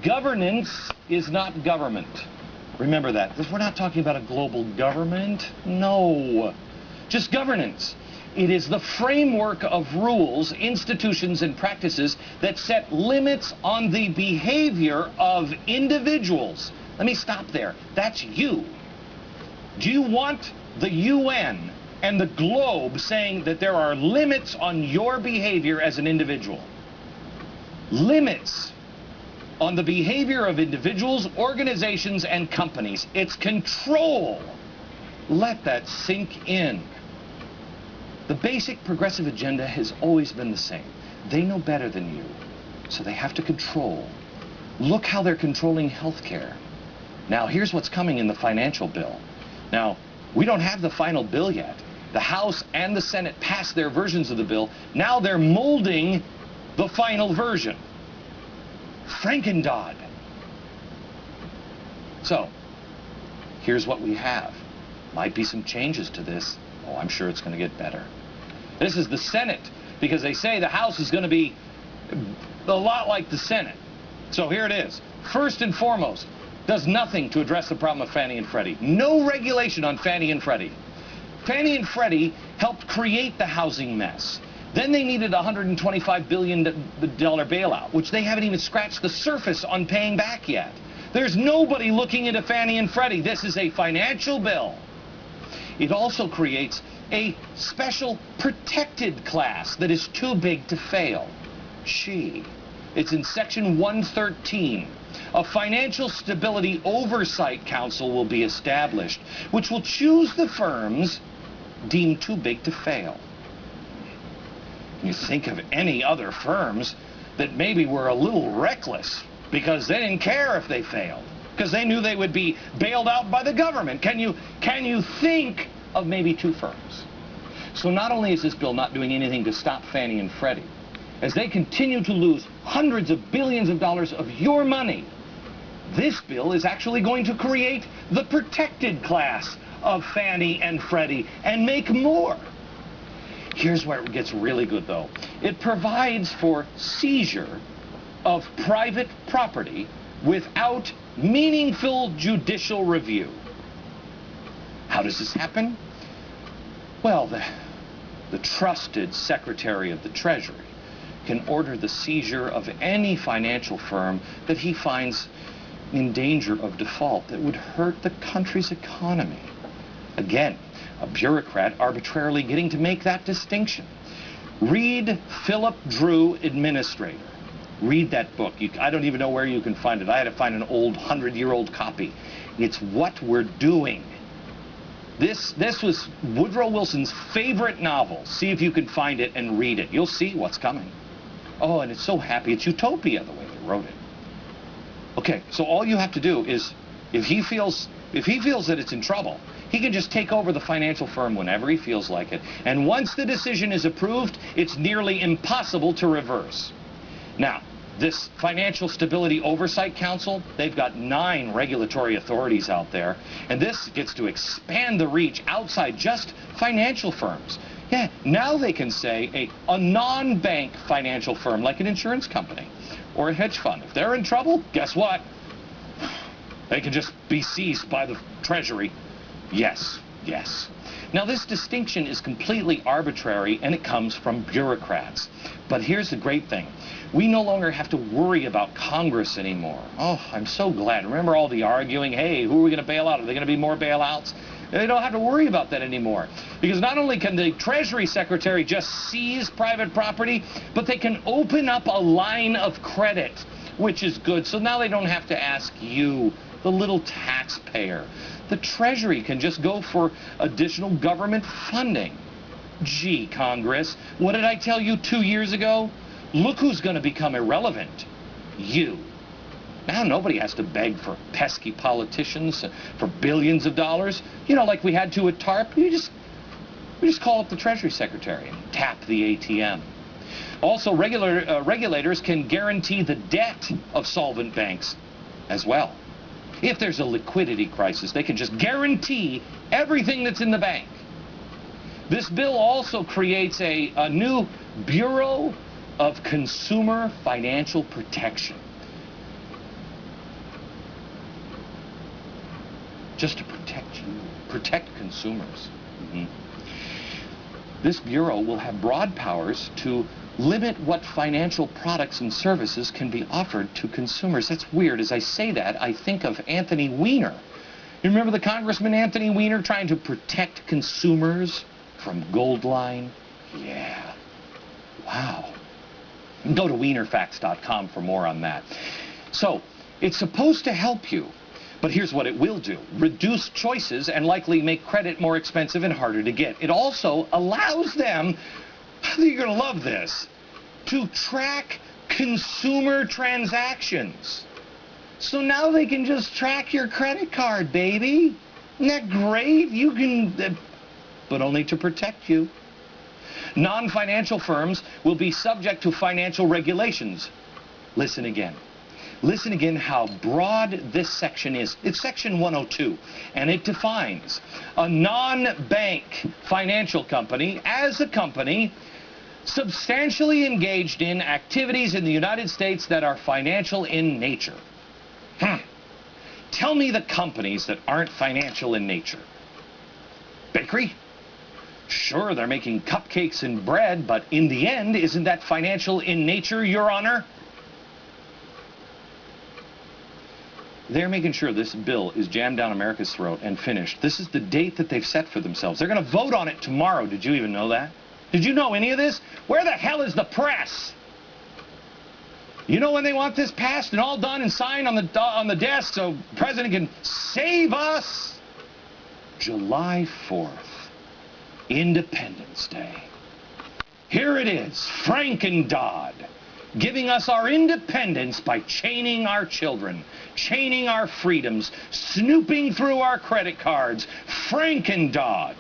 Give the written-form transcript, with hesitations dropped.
Governance is not government. Remember that. We're not talking about a global government. No. Just governance. It is the framework of rules, institutions, and practices that set limits on the behavior of individuals. Let me stop there. That's you. Do you want the UN and the globe saying that there are limits on your behavior as an individual? Limits on the behavior of individuals, organizations, and companies. It's control. Let that sink in. The basic progressive agenda has always been the same. They know better than you, so they have to control. Look how they're controlling healthcare. Now, here's what's coming in the financial bill. Now, we don't have the final bill yet. The House and the Senate passed their versions of the bill. Now they're molding the final version. Frankendodd. So, here's what we have. Might be some changes to this. Oh, I'm sure it's going to get better. This is the Senate, because they say the House is going to be a lot like the Senate. So here it is. First and foremost, does nothing to address the problem of Fannie and Freddie. No regulation on Fannie and Freddie. Fannie and Freddie helped create the housing mess. Then they needed a $125 billion bailout, which they haven't even scratched the surface on paying back yet. There's nobody looking into Fannie and Freddie. This is a financial bill. It also creates a special protected class that is too big to fail. It's in Section 113. A Financial Stability Oversight Council will be established, which will choose the firms deemed too big to fail. You think of any other firms that maybe were a little reckless because they didn't care if they failed, because they knew they would be bailed out by the government. Can you think of maybe two firms? So not only is this bill not doing anything to stop Fannie and Freddie, as they continue to lose hundreds of billions of dollars of your money, this bill is actually going to create the protected class of Fannie and Freddie and make more. Here's where it gets really good, though. It provides for seizure of private property without meaningful judicial review. How does this happen? Well, the trusted Secretary of the Treasury can order the seizure of any financial firm that he finds in danger of default that would hurt the country's economy. Again, a bureaucrat arbitrarily getting to make that distinction. Read Philip Drew, Administrator. Read that book. I don't even know where you can find it. I had to find an old 100-year-old copy. It's what we're doing. This was Woodrow Wilson's favorite novel. See if you can find it and read it. You'll see what's coming. Oh, and it's so happy. It's utopia, the way they wrote it. Okay, so all you have to do is, if he feels that it's in trouble, he can just take over the financial firm whenever he feels like it. And once the decision is approved, it's nearly impossible to reverse. Now, this Financial Stability Oversight Council, they've got 9 regulatory authorities out there, and this gets to expand the reach outside just financial firms. Yeah, now they can say a non-bank financial firm like an insurance company or a hedge fund. If they're in trouble, guess what? They can just be seized by the Treasury. Yes. Now, this distinction is completely arbitrary, and it comes from bureaucrats. But here's the great thing. We no longer have to worry about Congress anymore. Oh, I'm so glad. Remember all the arguing? Hey, who are we going to bail out? Are there going to be more bailouts? They don't have to worry about that anymore. Because not only can the Treasury Secretary just seize private property, but they can open up a line of credit, which is good. So now they don't have to ask you, the little taxpayer. The Treasury can just go for additional government funding. Gee, Congress, what did I tell you 2 years ago? Look who's going to become irrelevant. You. Now nobody has to beg for pesky politicians for billions of dollars. You know, like we had to at TARP. We just call up the Treasury Secretary and tap the ATM. Also, regulators can guarantee the debt of solvent banks as well. If there's a liquidity crisis, they can just guarantee everything that's in the bank. This bill also creates a new Bureau of Consumer Financial Protection. just to protect you, protect consumers. This bureau will have broad powers to limit what financial products and services can be offered to consumers. That's weird. As I say that, I think of Anthony Weiner. You remember the Congressman Anthony Weiner trying to protect consumers from Goldline? Yeah. Wow. Go to WeinerFacts.com for more on that. So, it's supposed to help you, but here's what it will do. Reduce choices and likely make credit more expensive and harder to get. It also allows them, you're going to love this, to track consumer transactions. So now they can just track your credit card, baby. Isn't that great? You can, but only to protect you. Non-financial firms will be subject to financial regulations. Listen again. Listen again how broad this section is. It's section 102, and it defines a non-bank financial company as a company substantially engaged in activities in the United States that are financial in nature. Tell me the companies that aren't financial in nature. Bakery? Sure, they're making cupcakes and bread, but in the end, isn't that financial in nature, Your Honor? They're making sure this bill is jammed down America's throat and finished. This is the date that they've set for themselves. They're going to vote on it tomorrow. Did you even know that? Did you know any of this? Where the hell is the press? You know when they want this passed and all done and signed on the desk so the president can save us? July 4th, Independence Day. Here it is, Frank and Dodd, giving us our independence by chaining our children, chaining our freedoms, snooping through our credit cards. Frank and Dodd.